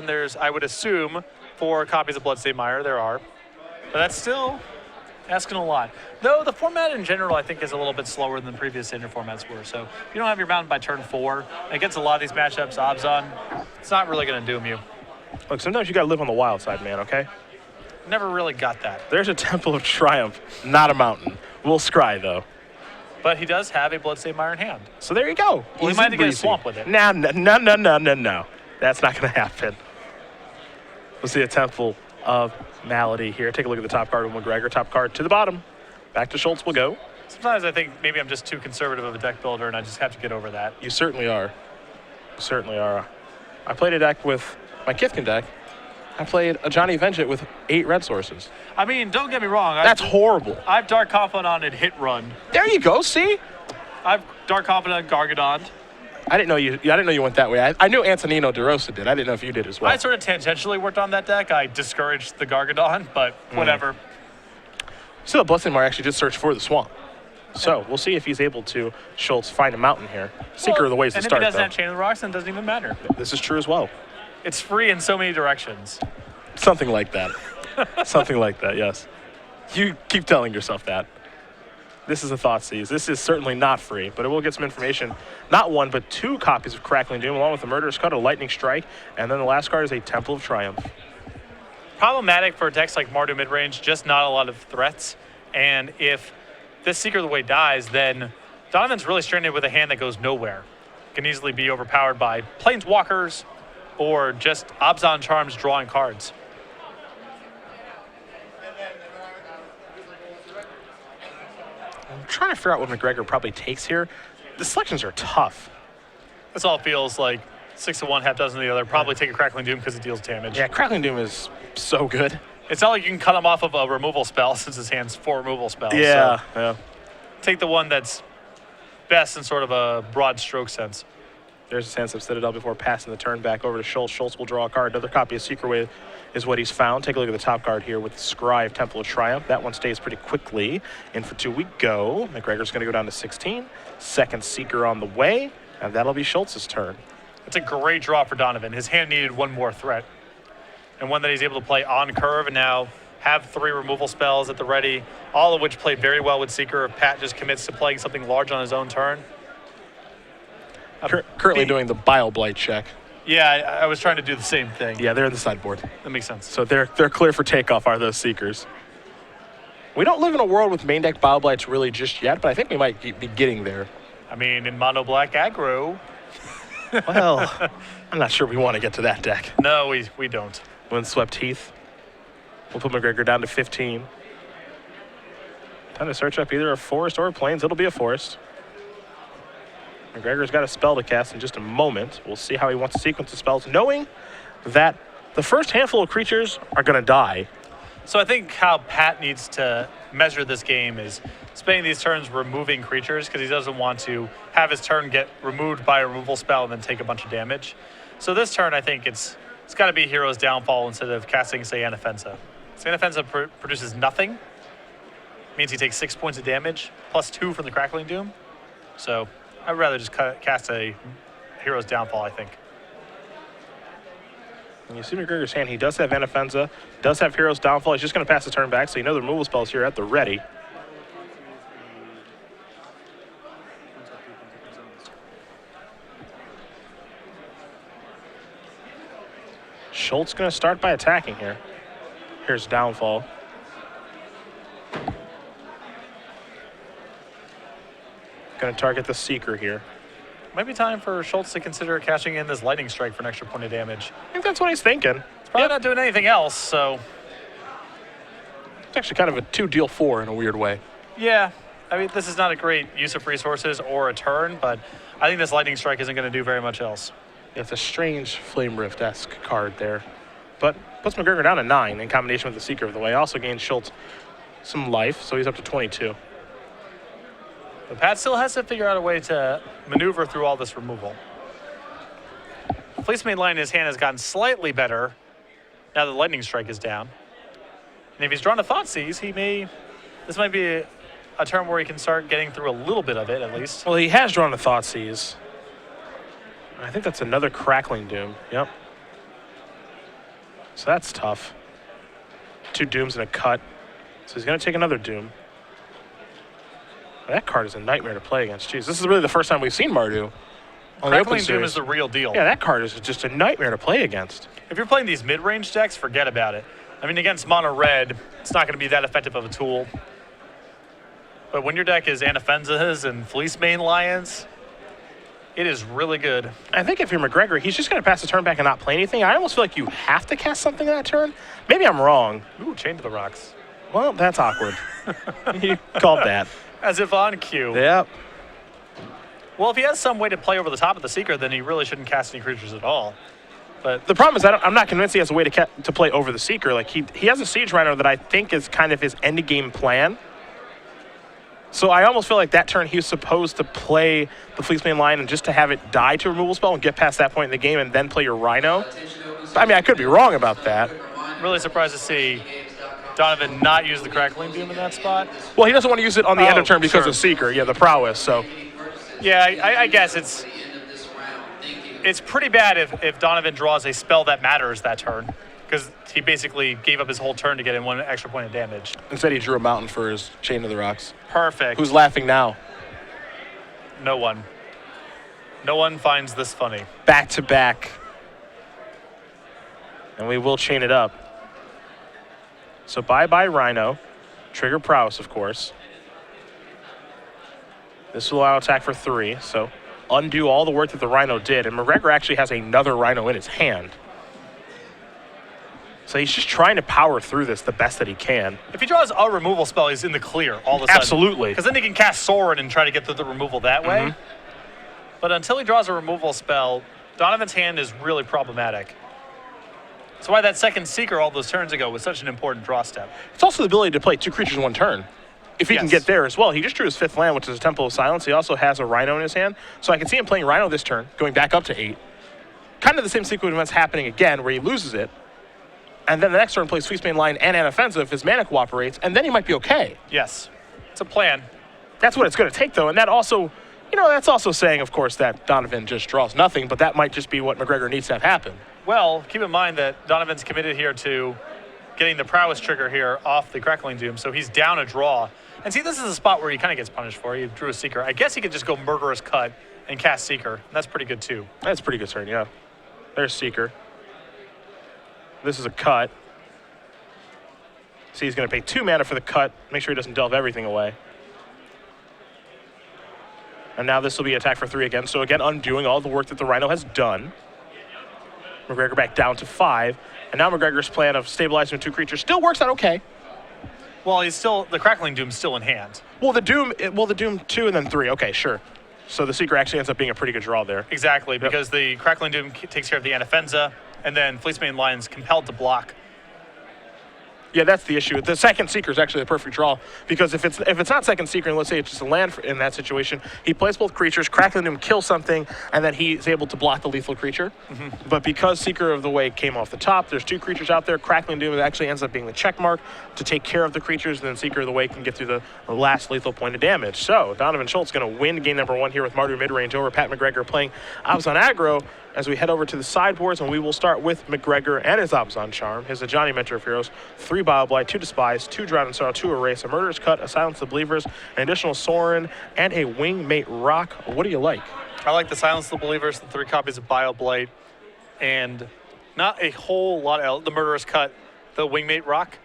there's, I would assume, 4 copies of Bloodstained Mire. There are. But that's still asking a lot. Though the format in general, I think, is a little bit slower than the previous standard formats were. So if you don't have your mountain by turn 4, against a lot of these matchups, Obzon, it's not really going to doom you. Look, sometimes you got to live on the wild side, man, okay? Never really got that. There's a Temple of Triumph, not a mountain. We'll scry, though. But he does have a Bloodstained Mire in hand. So there you go. Well, he might have to get a swamp with it. No. That's not going to happen. We'll see a Temple of Malady here. Take a look at the top card of McGregor. Top card to the bottom. Back to Schulz we'll go. Sometimes I think maybe I'm just too conservative of a deck builder, and I just have to get over that. You certainly are. You certainly are. I played a deck with my Kithkin deck. I played a Johnny Vengeance with 8 red sources. I mean, don't get me wrong. That's horrible. I've Dark Confidant and Hit Run. There you go. See? I've Dark Confidant and Gargadon. I didn't know you went that way. I knew Antonino DeRosa did. I didn't know if you did as well. I sort of tangentially worked on that deck. I discouraged the Gargadon, but whatever. Still, Bloodstained Mire actually did search for the swamp. So we'll see if he's able to, Schulz, find a mountain here. Seeker of the ways to start, and if he doesn't have Chain of the Rocks, then it doesn't even matter. This is true as well. It's free in so many directions. Something like that. Something like that, yes. You keep telling yourself that. This is a Thoughtseize. This is certainly not free, but it will get some information. Not 1, but 2 copies of Crackling Doom, along with the Murderous Cut, a Lightning Strike, and then the last card is a Temple of Triumph. Problematic for decks like Mardu Midrange, just not a lot of threats. And if this Seeker of the Way dies, then Donovan's really stranded with a hand that goes nowhere. Can easily be overpowered by Planeswalkers or just Obzon Charms drawing cards. I'm trying to figure out what McGregor probably takes here. The selections are tough. This all feels like 6 of one, half dozen of the other. Probably take a Crackling Doom because it deals damage. Yeah, Crackling Doom is so good. It's not like you can cut him off of a removal spell since his hand's 4 removal spells. Yeah, so yeah. Take the one that's best in sort of a broad stroke sense. There's a Sands of Citadel before passing the turn back over to Schulz. Schulz will draw a card. Another copy of Secret Wave is what he's found. Take a look at the top card here with Scribe, Temple of Triumph. That one stays pretty quickly. In for 2 we go. McGregor's going to go down to 16. Second Seeker on the way, and that'll be Schultz's turn. It's a great draw for Donovan. His hand needed 1 more threat, and one that he's able to play on curve and now have 3 removal spells at the ready, all of which played very well with Seeker. If Pat just commits to playing something large on his own turn. Currently doing the Bile Blight check. Yeah, I was trying to do the same thing. Yeah, they're in the sideboard. That makes sense. So they're clear for takeoff, are those Seekers. We don't live in a world with main deck Bile Blights really just yet, but I think we might be getting there. I mean, in Mono Black aggro. Well, I'm not sure we want to get to that deck. No, we don't. Windswept Heath. We'll put McGregor down to 15. Time to search up either a forest or a plains. It'll be a forest. McGregor's got a spell to cast in just a moment. We'll see how he wants to sequence the spells, knowing that the first handful of creatures are going to die. So I think how Pat needs to measure this game is spending these turns removing creatures because he doesn't want to have his turn get removed by a removal spell and then take a bunch of damage. So this turn, I think it's got to be Hero's Downfall instead of casting, say, Anafenza. So Anafenza produces nothing. Means he takes 6 points of damage, plus 2 from the Crackling Doom. So I'd rather just cast a Hero's Downfall, I think. When you see McGregor's hand, he does have Anafenza, does have Hero's Downfall. He's just going to pass the turn back, so you know the removal spell's here at the ready. Schulz going to start by attacking here. Here's Downfall. Going to target the Seeker here. Might be time for Schulz to consider cashing in this Lightning Strike for an extra point of damage. I think that's what he's thinking. He's probably not doing anything else, so. It's actually kind of a 2-deal-4 in a weird way. Yeah. I mean, this is not a great use of resources or a turn, but I think this Lightning Strike isn't going to do very much else. It's a strange Flame Rift-esque card there. But puts McGregor down to 9 in combination with the Seeker of the Way. Also gains Schulz some life, so he's up to 22. But Pat still has to figure out a way to maneuver through all this removal. Fleecemate line in his hand has gotten slightly better now that the Lightning Strike is down. And if he's drawn a Thoughtseize, this might be a turn where he can start getting through a little bit of it, at least. Well, he has drawn a Thoughtseize. I think that's another Crackling Doom. Yep. So that's tough. 2 Dooms and a cut. So he's going to take another Doom. That card is a nightmare to play against. Jeez, this is really the first time we've seen Mardu on the Open Crackling Doom Series. is the real deal. Yeah, that card is just a nightmare to play against. If you're playing these mid-range decks, forget about it. I mean, against mono red, it's not going to be that effective of a tool. But when your deck is Anafenzas and Fleece Mane Lions, it is really good. I think if you're McGregor, he's just going to pass the turn back and not play anything. I almost feel like you have to cast something that turn. Maybe I'm wrong. Ooh, Chain to the Rocks. Well, that's awkward. You called that. As if on cue. Yep. Well, if he has some way to play over the top of the Seeker, then he really shouldn't cast any creatures at all. But The problem is I'm not convinced he has a way to play over the Seeker. Like he has a Siege Rhino that I think is kind of his end game plan. So I almost feel like that turn he was supposed to play the Fleece Mane Lion and just to have it die to a removal spell and get past that point in the game and then play your Rhino. I mean, I could be wrong about that. really surprised to see Donovan not use the Crackling Doom in that spot. Well, he doesn't want to use it on the end of turn because sure. of Seeker. Yeah, the prowess. So Yeah, I guess it's pretty bad if Donovan draws a spell that matters that turn, because he basically gave up his whole turn to get in 1 extra point of damage. instead he drew a mountain for his Chain of the Rocks. Perfect. Who's laughing now? No one. No one finds this funny. Back to back. And we will chain it up. So bye-bye Rhino. Trigger prowess, of course. This will allow attack for 3, so undo all the work that the Rhino did. And McGregor actually has another Rhino in his hand. So he's just trying to power through this the best that he can. If he draws a removal spell, he's in the clear all of a sudden. Absolutely. Because then he can cast Sorin and try to get through the removal that way. But until he draws a removal spell, Donovan's hand is really problematic. That's why that second Seeker all those turns ago was such an important draw step. It's also the ability to play 2 creatures in 1 turn. If he can get there as well. He just drew his 5th land, which is a Temple of Silence. He also has a Rhino in his hand. So I can see him playing Rhino this turn, going back up to 8. Kind of the same sequence of events happening again, where he loses it. And then the next turn plays Fleece Mane Lion and Anafenza if his mana cooperates, and then he might be okay. Yes. It's a plan. That's what it's going to take, though. And that also, that's also saying, of course, that Donovan just draws nothing, but that might just be what McGregor needs to have happen. Well, keep in mind that Donovan's committed here to getting the prowess trigger here off the Crackling Doom, so he's down a draw. And see, this is a spot where he kind of gets punished for. He drew a Seeker. I guess he could just go Murderous Cut and cast Seeker. That's pretty good, too. That's a pretty good turn, yeah. There's Seeker. This is a cut. See, he's going to pay 2 mana for the cut. Make sure he doesn't delve everything away. And now this will be attack for 3 again. So again, undoing all the work that the Rhino has done. McGregor back down to 5. And now McGregor's plan of stabilizing 2 creatures still works out okay. Well, the Crackling Doom's still in hand. Well, the Doom 2 and then 3. Okay, sure. So the Seeker actually ends up being a pretty good draw there. Exactly, because the Crackling Doom takes care of the Anafenza, and then Fleece Mane Lion's compelled to block. Yeah, that's the issue. The second Seeker is actually a perfect draw, because if it's not second Seeker, and let's say it's just a land in that situation, he plays both creatures, Crackling Doom kills something, and then he's able to block the lethal creature. But because Seeker of the Way came off the top, there's 2 creatures out there. Crackling Doom actually ends up being the check mark to take care of the creatures, and then Seeker of the Way can get through the last lethal point of damage. So Donovan Schulz going to win game number 1 here with Mardu mid-range over Pat McGregor playing Abzan aggro. As we head over to the sideboards, and we will start with McGregor and his Abzan Charm, his Ajani Mentor of Heroes, 3 Bioblight, 2 Despise, 2 Drown in Sorrow, 2 Erase, a Murderous Cut, a Silence the Believers, an additional Sorin, and a Wingmate Rock. What do you like? I like the Silence the Believers, the 3 copies of Bioblight, and not a whole lot else. The Murderous Cut, the Wingmate Rock.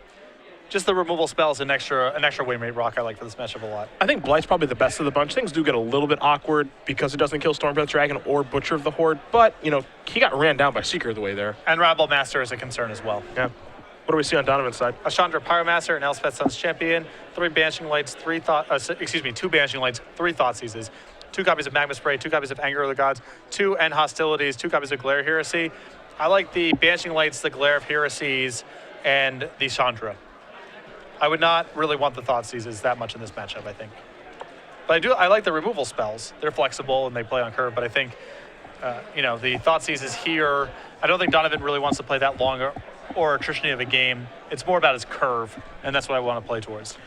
Just the removal spells, an extra Wingmate Rock I like for this matchup a lot. I think Blight's probably the best of the bunch. Things do get a little bit awkward because it doesn't kill Stormbreath Dragon or Butcher of the Horde, but, he got ran down by Seeker of the Way there. And Rabble Master is a concern as well. Yeah. What do we see on Donovan's side? A Chandra Pyromancer, an Elspeth Sun's Champion, 3 Banishing Lights, 2 Banishing Lights, 3 Thoughtseizes, 2 copies of Magma Spray, 2 copies of Anger of the Gods, 2 End Hostilities, 2 copies of Glare of Heresy. I like the Banishing Lights, the Glare of Heresies, and the Chandra. I would not really want the Thoughtseizes that much in this matchup, I think. But I like the removal spells. They're flexible and they play on curve, but I think, the Thoughtseizes here, I don't think Donovan really wants to play that long or attrition of a game. It's more about his curve, and that's what I want to play towards.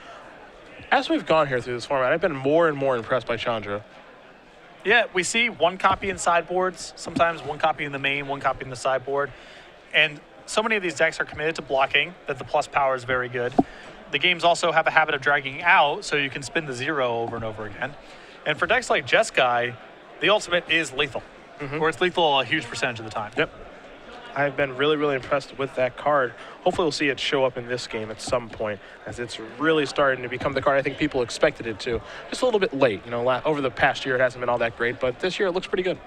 As we've gone here through this format, I've been more and more impressed by Chandra. Yeah, we see 1 copy in sideboards, sometimes 1 copy in the main, 1 copy in the sideboard. And so many of these decks are committed to blocking that the plus power is very good. The games also have a habit of dragging out, so you can spin the 0 over and over again. And for decks like Jeskai, the ultimate is lethal, or it's lethal a huge percentage of the time. Yep. I've been really, really impressed with that card. Hopefully we'll see it show up in this game at some point, as it's really starting to become the card I think people expected it to. Just a little bit late. You know, over the past year it hasn't been all that great, but this year it looks pretty good.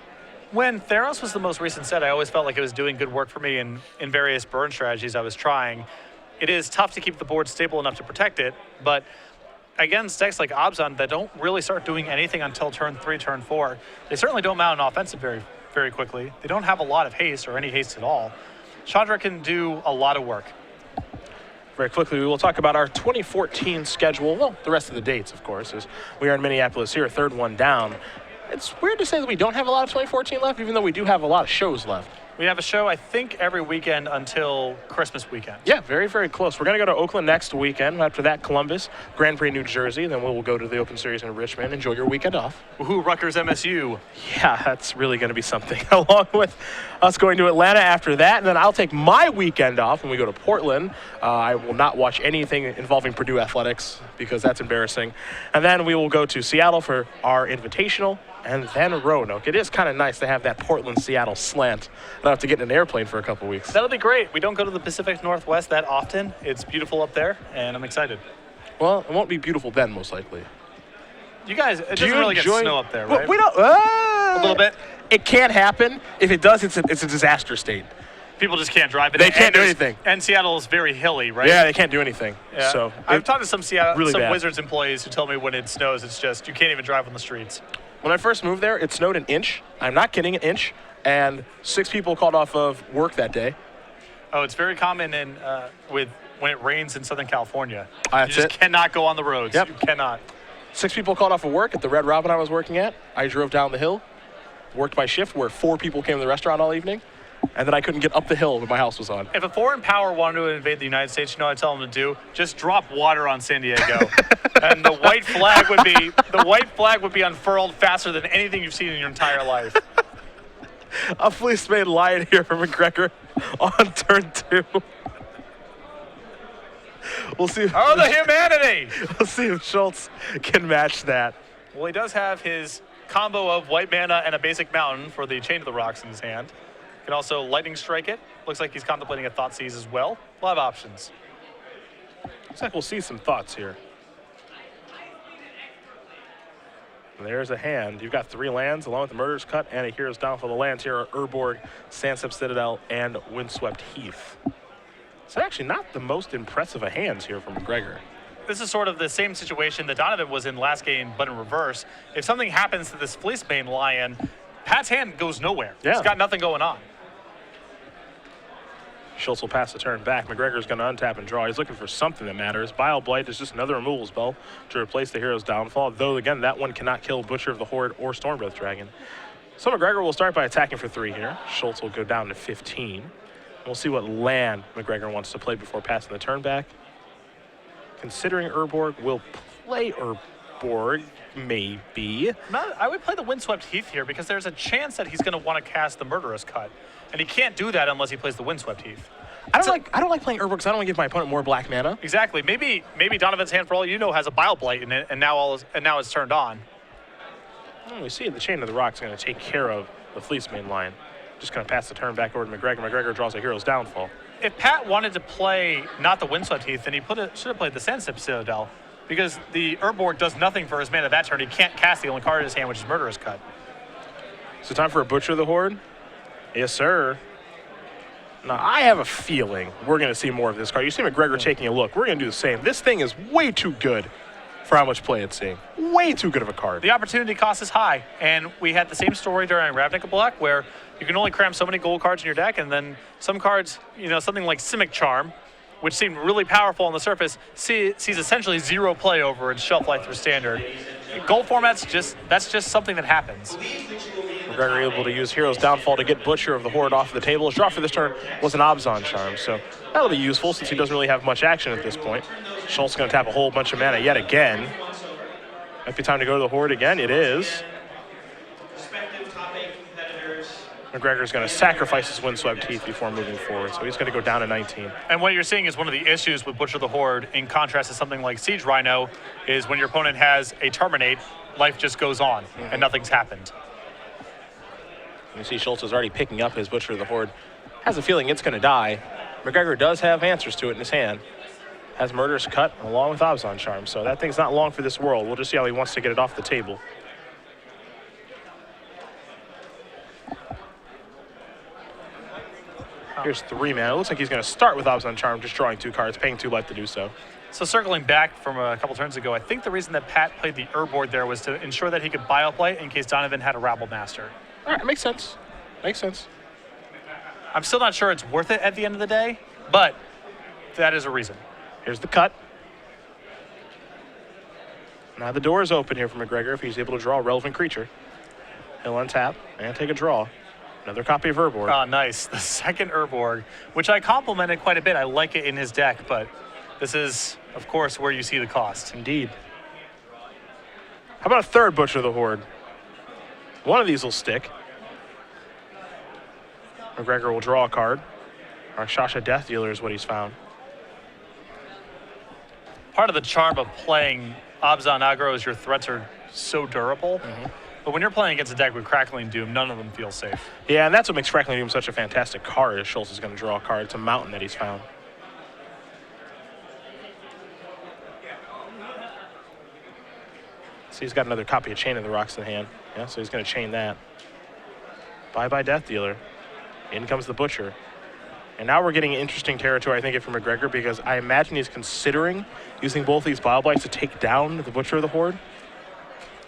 When Theros was the most recent set, I always felt like it was doing good work for me in various burn strategies I was trying. It is tough to keep the board stable enough to protect it, but against decks like Abzan that don't really start doing anything until turn 3, turn 4, they certainly don't mount an offensive very quickly. They don't have a lot of haste or any haste at all. Chandra can do a lot of work. Very quickly, we will talk about our 2014 schedule. Well, the rest of the dates, of course, as we are in Minneapolis here, third one down. It's weird to say that we don't have a lot of 2014 left, even though we do have a lot of shows left. We have a show, I think, every weekend until Christmas weekend. Yeah, very, very close. We're going to go to Oakland next weekend. After that, Columbus, Grand Prix, New Jersey. Then we'll go to the Open Series in Richmond. Enjoy your weekend off. Woohoo, Rutgers, MSU. Yeah, that's really going to be something. Along with us going to Atlanta after that. And then I'll take my weekend off when we go to Portland. I will not watch anything involving Purdue athletics because that's embarrassing. And then we will go to Seattle for our Invitational. And then Roanoke. It is kind of nice to have that Portland-Seattle slant. I don't have to get in an airplane for a couple weeks. That'll be great. We don't go to the Pacific Northwest that often. It's beautiful up there, and I'm excited. Well, it won't be beautiful then, most likely. You guys, it doesn't really get snow up there, right? Well, we don't. A little bit. It can't happen. If it does, it's a disaster state. People just can't drive it. They can't do anything. And Seattle is very hilly, right? Yeah, they can't do anything. Yeah. So I've talked to some really bad. Wizards employees who tell me when it snows, it's just you can't even drive on the streets. When I first moved there, it snowed an inch. I'm not kidding, an inch. And 6 people called off of work that day. Oh, it's very common in when it rains in Southern California. That's you just cannot go on the roads. Yep. You cannot. 6 people called off of work at the Red Robin I was working at. I drove down the hill, worked my shift where 4 people came to the restaurant all evening, and then I couldn't get up the hill when my house was on. If a foreign power wanted to invade the United States, you know what I'd tell them to do? Just drop water on San Diego. And the white flag would be unfurled faster than anything you've seen in your entire life. A fleece-made lion here for McGregor on turn 2. We'll see. Oh, the humanity! We'll see if Schulz can match that. Well, he does have his combo of white mana and a basic mountain for the Chain of the Rocks in his hand. Can also lightning strike it. Looks like he's contemplating a Thought Seize as well. A lot of options. Looks like we'll see some thoughts here. There's a hand. You've got 3 lands along with the Murder's Cut and a Hero's Downfall. The lands here are Urborg, Sandstep Citadel, and Windswept Heath. It's actually not the most impressive of hands here from McGregor. This is sort of the same situation that Donovan was in last game, but in reverse. If something happens to this Fleecebane Lion, Pat's hand goes nowhere. Yeah. He's got nothing going on. Schulz will pass the turn back. McGregor's going to untap and draw. He's looking for something that matters. Bile Blight is just another removal spell to replace the Hero's Downfall, though, again, that one cannot kill Butcher of the Horde or Stormbreath Dragon. So McGregor will start by attacking for 3 here. Schulz will go down to 15. We'll see what land McGregor wants to play before passing the turn back. Considering Urborg, will play Urborg, maybe. I would play the Windswept Heath here because there's a chance that he's going to want to cast the Murderous Cut. And he can't do that unless he plays the Windswept Heath. I don't like playing Urborg because I don't want to give my opponent more black mana. Exactly. Maybe Donovan's hand, for all you know, has a Bile Blight in it, and now it's turned on. Well, we see the Chain of the Rock's going to take care of the Fleecebane Lion. Just going to pass the turn back over to McGregor. McGregor draws a Hero's Downfall. If Pat wanted to play not the Windswept Heath, then he should have played the Sandstep Citadel, because the Urborg does nothing for his mana that turn. He can't cast the only card in his hand, which is Murderous Cut. So time for a Butcher of the Horde? Yes, sir. Now, I have a feeling we're going to see more of this card. You see McGregor taking a look. We're going to do the same. This thing is way too good for how much play it's seeing. Way too good of a card. The opportunity cost is high, and we had the same story during Ravnica Black, where you can only cram so many gold cards in your deck, and then some cards, something like Simic Charm, which seemed really powerful on the surface, sees essentially 0 play over its shelf life through Standard. Gold formats, that's just something that happens. McGregor able to use Hero's Downfall to get Butcher of the Horde off the table. His draw for this turn was an Abzan Charm, so that'll be useful since he doesn't really have much action at this point. Schulz going to tap a whole bunch of mana yet again. Might be time to go to the Horde again. It is. McGregor's going to sacrifice his windswept teeth before moving forward, so he's going to go down to 19. And what you're seeing is one of the issues with Butcher the Horde, in contrast to something like Siege Rhino, is when your opponent has a Terminate, life just goes on, and nothing's happened. You see Schulz is already picking up his Butcher of the Horde. Has a feeling it's going to die. McGregor does have answers to it in his hand. Has Murderous Cut along with Abzan Charm, so that thing's not long for this world. We'll just see how he wants to get it off the table. Here's 3 mana. It looks like he's going to start with Abzan Charm, just drawing 2 cards, paying 2 life to do so. So circling back from a couple turns ago, I think the reason that Pat played the Herb board there was to ensure that he could bioplay in case Donovan had a Rabble Master. All right, makes sense. Makes sense. I'm still not sure it's worth it at the end of the day, but that is a reason. Here's the cut. Now the door is open here for McGregor if he's able to draw a relevant creature. He'll untap and take a draw. Another copy of Herborg. Oh, nice. The second Herborg, which I complimented quite a bit. I like it in his deck, but this is, of course, where you see the cost. Indeed. How about a third Butcher of the Horde? One of these will stick. McGregor will draw a card. Rakshasa Death Dealer is what he's found. Part of the charm of playing Abzan aggro is your threats are so durable. But when you're playing against a deck with Crackling Doom, none of them feel safe. Yeah, and that's what makes Crackling Doom such a fantastic card, is Schulz is going to draw a card. It's a mountain that he's found. So he's got another copy of Chain of the Rocks in hand. Yeah, so he's going to chain that. Bye-bye Death Dealer. In comes the Butcher. And now we're getting interesting territory, I think, for McGregor, because I imagine he's considering using both these Bile Blights to take down the Butcher of the Horde.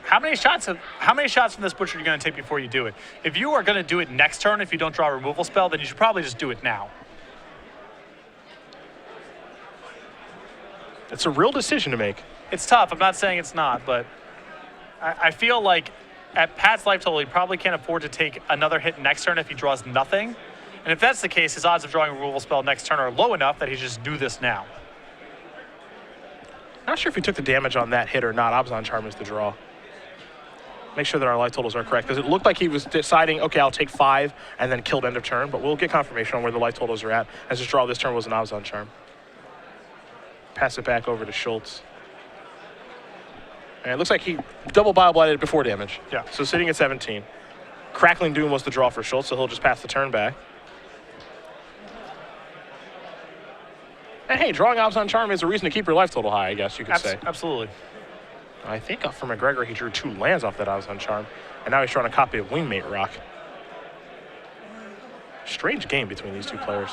How many shots from this Butcher are you going to take before you do it? If you are going to do it next turn, if you don't draw a removal spell, then you should probably just do it now. It's a real decision to make. It's tough. I'm not saying it's not, but I feel like at Pat's life total, he probably can't afford to take another hit next turn if he draws nothing. And if that's the case, his odds of drawing a removal spell next turn are low enough that he just do this now. Not sure if he took the damage on that hit or not. Abzan Charm is the draw. Make sure that our life totals are correct, because it looked like he was deciding, okay, I'll take 5 and then killed end of turn, but we'll get confirmation on where the life totals are at, as his draw this turn was an Abzan Charm. Pass it back over to Schulz. And it looks like he double Bile Blighted before damage. Yeah. So sitting at 17. Crackling Doom was the draw for Schulz, so he'll just pass the turn back. And hey, drawing Abzan Charm is a reason to keep your life total high, I guess you could say. Absolutely. I think for McGregor, he drew 2 lands off that Abzan Charm, and now he's drawing a copy of Wingmate Rock. Strange game between these two players.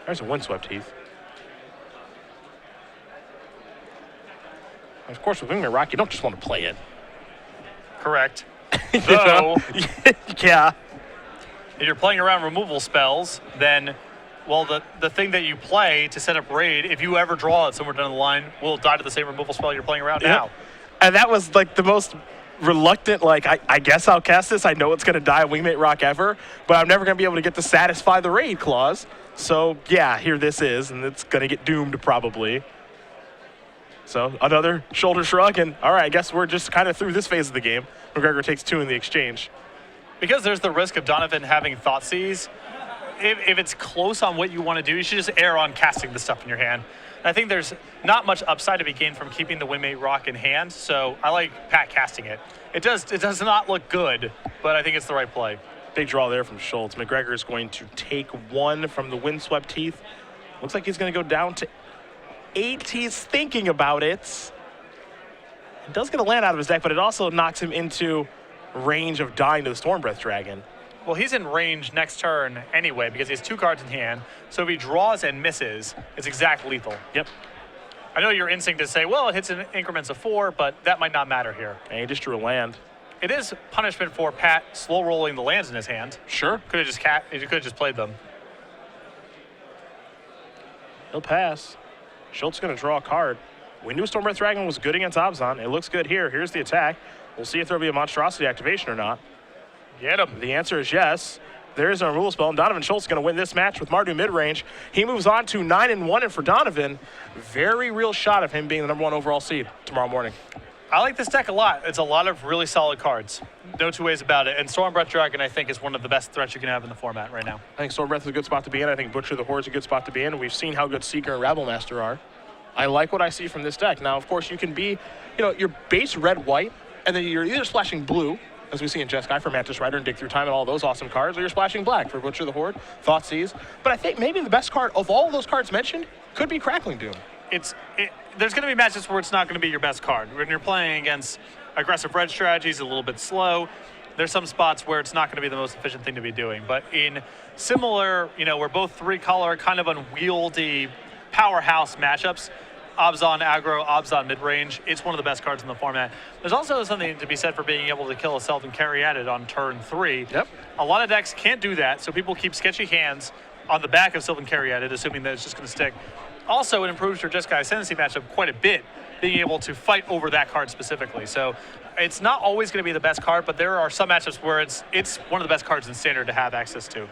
There's a Windswept Heath. And of course, with Wingmate Rock, you don't just want to play it. Correct. Though, yeah. If you're playing around removal spells, then, well, the thing that you play to set up raid, if you ever draw it somewhere down the line, will die to the same removal spell you're playing around now. And that was like the most reluctant, like, I guess I'll cast this. I know it's going to die Wingmate Rock ever, but I'm never going to be able to get to satisfy the raid clause. So, yeah, here this is, and it's going to get doomed probably. So, another shoulder shrug, and all right, I guess we're just kind of through this phase of the game. McGregor takes 2 in the exchange. Because there's the risk of Donovan having Thoughtseize, if it's close on what you want to do, you should just err on casting the stuff in your hand. And I think there's not much upside to be gained from keeping the Wingmate Rock in hand, so I like Pat casting it. It does not look good, but I think it's the right play. Big draw there from Schulz. McGregor is going to take 1 from the Windswept Heath. Looks like he's going to go down to 8. He's thinking about it. It does get a land out of his deck, but it also knocks him into range of dying to the Stormbreath Dragon. Well, he's in range next turn anyway because he has 2 cards in hand. So if he draws and misses, it's exact lethal. Yep. I know your instinct is to say, well, it hits in increments of 4, but that might not matter here. And he just drew a land. It is punishment for Pat slow rolling the lands in his hand. Sure. Could have just played them. He'll pass. Schulz is going to draw a card. We knew Stormbreath Dragon was good against Abzan. It looks good here. Here's the attack. We'll see if there'll be a monstrosity activation or not. Get him. The answer is yes. There is a removal spell, and Donovan Schulz is going to win this match with Mardu mid-range. He moves on to 9-1, and for Donovan, very real shot of him being the #1 overall seed tomorrow morning. I like this deck a lot. It's a lot of really solid cards. No two ways about it. And Stormbreath Dragon, I think, is one of the best threats you can have in the format right now. I think Stormbreath is a good spot to be in. I think Butcher the Horde is a good spot to be in. We've seen how good Seeker and Rabblemaster are. I like what I see from this deck. Now, of course, you can be, your base red-white, and then you're either splashing blue, as we see in Jeskai for Mantis Rider and Dig Through Time and all those awesome cards, or you're splashing black for Butcher the Horde, Thoughtseize. But I think maybe the best card of all those cards mentioned could be Crackling Doom. There's going to be matches where it's not going to be your best card. When you're playing against aggressive red strategies, a little bit slow, there's some spots where it's not going to be the most efficient thing to be doing. But in similar, we're both 3-color, kind of unwieldy powerhouse matchups, Obzon aggro, Obzon mid-range, it's one of the best cards in the format. There's also something to be said for being able to kill a Sylvan Caryatid on turn 3. Yep. A lot of decks can't do that, so people keep sketchy hands on the back of Sylvan Caryatid, assuming that it's just going to stick. Also, it improves your Jeskai Ascendancy matchup quite a bit, being able to fight over that card specifically. So it's not always going to be the best card, but there are some matchups where it's one of the best cards in Standard to have access to.